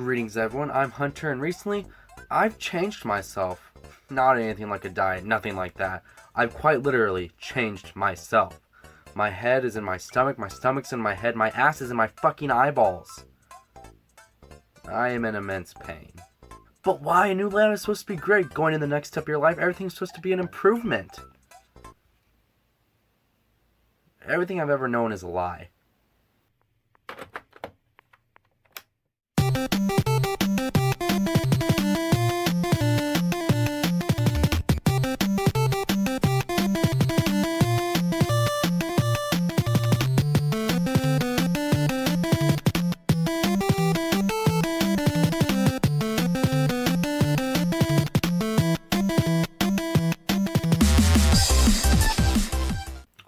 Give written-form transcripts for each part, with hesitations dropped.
Greetings everyone, I'm Hunter, and recently I've changed myself. Not anything like a diet, nothing like that. I've quite literally changed myself. My head is in my stomach's in my head, my ass is in my fucking eyeballs. I am in immense pain. But why? A new layout is supposed to be great. Going in the next step of your life, everything's supposed to be an improvement. Everything I've ever known is a lie.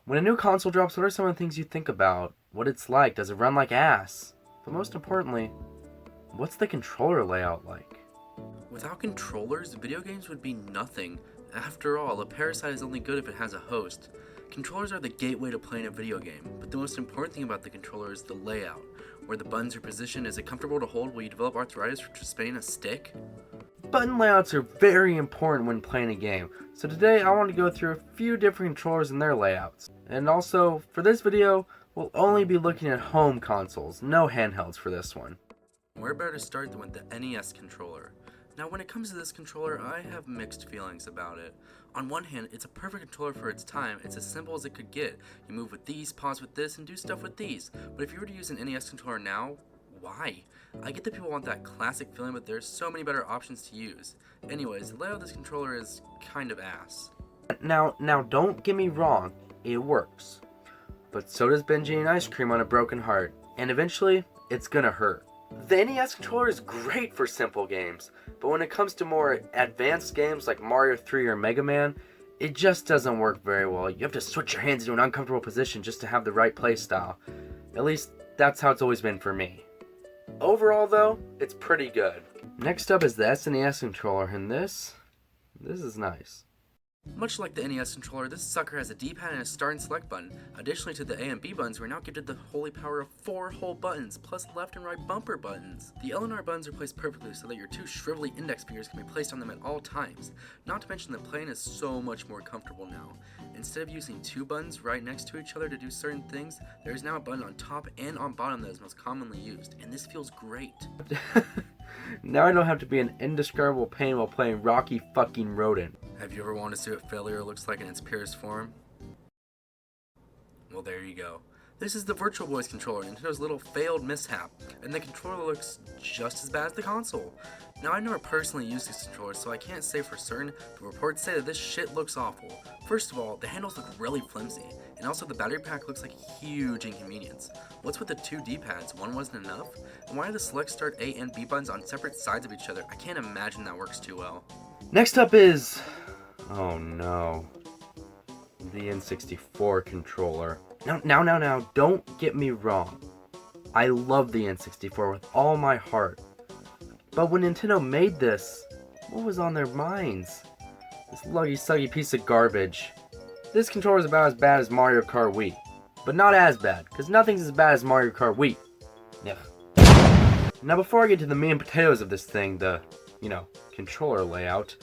When a new console drops, what are some of the things you think about? What it's like? Does it run like ass? But most importantly, what's the controller layout like? Without controllers, video games would be nothing. After all, a parasite is only good if it has a host. Controllers are the gateway to playing a video game, but the most important thing about the controller is the layout. Where the buttons are positioned, is it comfortable to hold? Will you develop arthritis from just spinning a stick? Button layouts are very important when playing a game, so today I want to go through a few different controllers and their layouts. And also, for this video, we'll only be looking at home consoles, no handhelds for this one. Where better to start than with the NES controller? Now when it comes to this controller, I have mixed feelings about it. On one hand, it's a perfect controller for its time. It's as simple as it could get. You move with these, pause with this, and do stuff with these. But if you were to use an NES controller now, why? I get that people want that classic feeling, but there's so many better options to use. Anyways, the layout of this controller is kind of ass. Now don't get me wrong, it works. But so does binging an ice cream on a broken heart, and eventually, it's gonna hurt. The NES controller is great for simple games, but when it comes to more advanced games like Mario 3 or Mega Man, it just doesn't work very well. You have to switch your hands into an uncomfortable position just to have the right play style. At least, that's how it's always been for me. Overall though, it's pretty good. Next up is the SNES controller, and this is nice. Much like the NES controller, this sucker has a D-pad and a start and select button. Additionally to the A and B buttons, we're now gifted the holy power of 4 whole buttons, plus left and right bumper buttons. The L and R buttons are placed perfectly so that your 2 shrivelly index fingers can be placed on them at all times. Not to mention that playing is so much more comfortable now. Instead of using 2 buttons right next to each other to do certain things, there is now a button on top and on bottom that is most commonly used, and this feels great. Now I don't have to be in indescribable pain while playing Rocky fucking Rodent. Have you ever wanted to see what failure looks like in its purest form? Well, there you go. This is the Virtual Boy's controller, Nintendo's little failed mishap, and the controller looks just as bad as the console. Now, I've never personally used this controller, so I can't say for certain, but reports say that this shit looks awful. First of all, the handles look really flimsy, and also the battery pack looks like a huge inconvenience. What's with the 2 D-pads? One wasn't enough? And why are the select start A and B buttons on separate sides of each other? I can't imagine that works too well. Next up is... oh no. The N64 controller. Now, don't get me wrong. I love the N64 with all my heart. But when Nintendo made this, what was on their minds? This luggy, suggy piece of garbage. This controller is about as bad as Mario Kart Wii. But not as bad, because nothing's as bad as Mario Kart Wii. Ugh. Now before I get to the meat and potatoes of this thing, the, controller layout,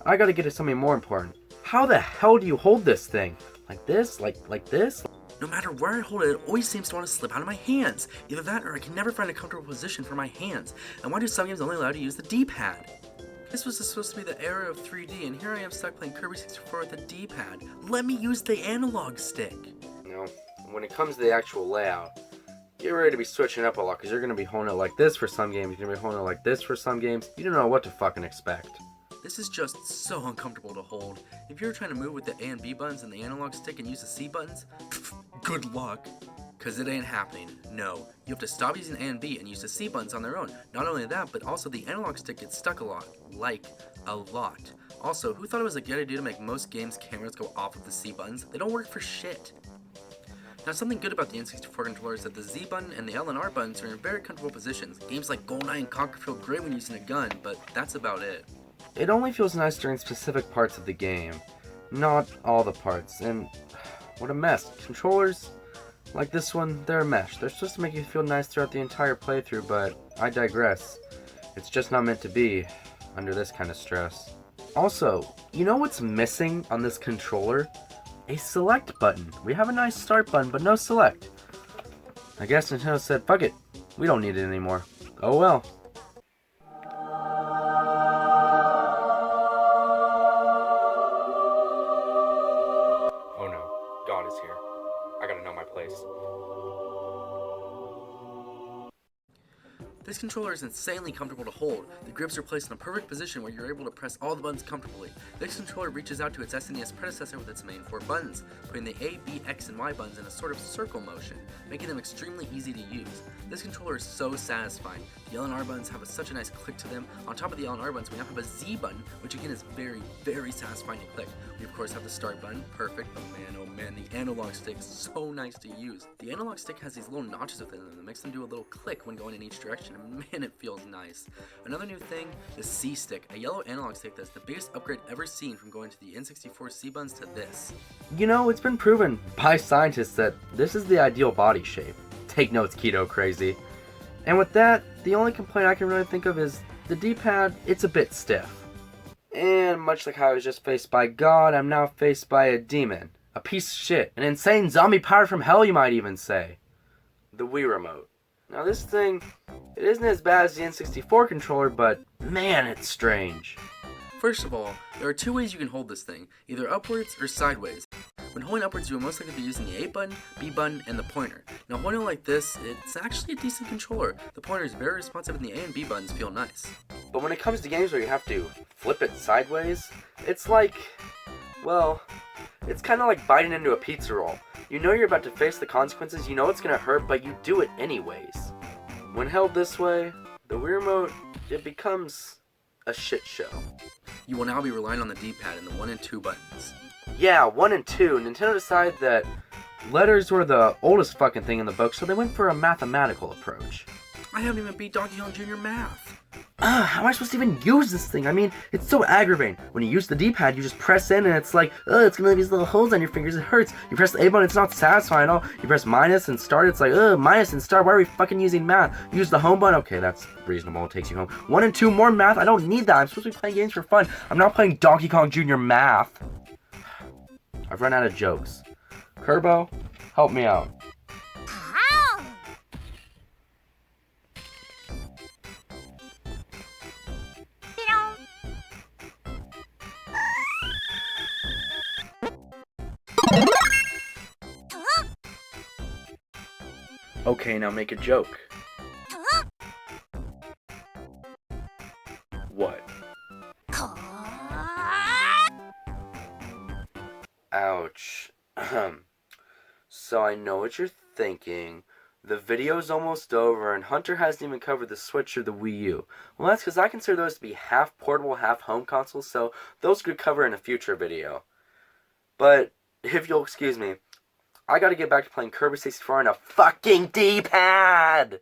I gotta get to something more important. How the hell do you hold this thing? Like this? Like this? No matter where I hold it, it always seems to want to slip out of my hands. Either that or I can never find a comfortable position for my hands. And why do some games only allow you to use the D-pad? This was supposed to be the era of 3D, and here I am stuck playing Kirby 64 with a D-pad. Let me use the analog stick. When it comes to the actual layout, get ready to be switching up a lot, because you're going to be holding it like this for some games, you're going to be holding it like this for some games. You don't know what to fucking expect. This is just so uncomfortable to hold. If you're trying to move with the A and B buttons and the analog stick and use the C buttons, good luck. Cause it ain't happening. No, you have to stop using A and B and use the C buttons on their own. Not only that, but also the analog stick gets stuck a lot. Like, a lot. Also, who thought it was a good idea to make most games' cameras go off of the C buttons? They don't work for shit. Now, something good about the N64 controller is that the Z button and the L and R buttons are in very comfortable positions. Games like GoldenEye and Conquer feel great when using a gun, but that's about it. It only feels nice during specific parts of the game, not all the parts, and what a mess. Controllers, like this one, they're a mesh. They're supposed to make you feel nice throughout the entire playthrough, but I digress. It's just not meant to be under this kind of stress. Also, you know what's missing on this controller? A select button. We have a nice start button, but no select. I guess Nintendo said, fuck it, we don't need it anymore. Oh well. Oh no, God is here. I gotta know my place. This controller is insanely comfortable to hold. The grips are placed in a perfect position where you're able to press all the buttons comfortably. This controller reaches out to its SNES predecessor with its main 4 buttons, putting the A, B, X, and Y buttons in a sort of circle motion, making them extremely easy to use. This controller is so satisfying. The L and R buttons have such a nice click to them. On top of the L and R buttons, we now have a Z button, which again is very, very satisfying to click. We of course have the start button, perfect, but man oh man, the analog stick is so nice to use. The analog stick has these little notches within them that makes them do a little click when going in each direction, and man, it feels nice. Another new thing, the C stick, a yellow analog stick that's the biggest upgrade ever seen from going to the N64 C buttons to this. You know, it's been proven by scientists that this is the ideal body shape. Take notes, Keto Crazy. And with that, the only complaint I can really think of is the D-pad, it's a bit stiff. And much like how I was just faced by God, I'm now faced by a demon. A piece of shit. An insane zombie power from hell, you might even say. The Wii Remote. Now this thing, it isn't as bad as the N64 controller, but man, it's strange. First of all, there are 2 ways you can hold this thing, either upwards or sideways. When holding upwards, you will most likely be using the A button, B button, and the pointer. Now holding it like this, it's actually a decent controller. The pointer is very responsive and the A and B buttons feel nice. But when it comes to games where you have to flip it sideways, it's like, well, it's kind of like biting into a pizza roll. You know you're about to face the consequences, you know it's going to hurt, but you do it anyways. When held this way, the Wii Remote, it becomes a shit show. You will now be relying on the D-pad and the 1 and 2 buttons. Yeah, 1 and 2, Nintendo decided that letters were the oldest fucking thing in the book, so they went for a mathematical approach. I haven't even beat Donkey Kong Jr. Math. How am I supposed to even use this thing? I mean, it's so aggravating. When you use the D-pad, you just press in and it's like, it's gonna leave these little holes on your fingers, it hurts. You press the A button, it's not satisfying at all. You press minus and start, it's like, minus and start, why are we fucking using math? Use the home button, okay, that's reasonable, it takes you home. 1 and 2, more math, I don't need that, I'm supposed to be playing games for fun. I'm not playing Donkey Kong Jr. Math. I've run out of jokes. Kerbo, help me out. Okay, now make a joke. What? Ouch. So I know what you're thinking. The video's almost over and Hunter hasn't even covered the Switch or the Wii U. Well, that's because I consider those to be half portable, half home consoles, so those could cover in a future video. But, if you'll excuse me, I gotta get back to playing Kirby 64 on a fucking D-pad!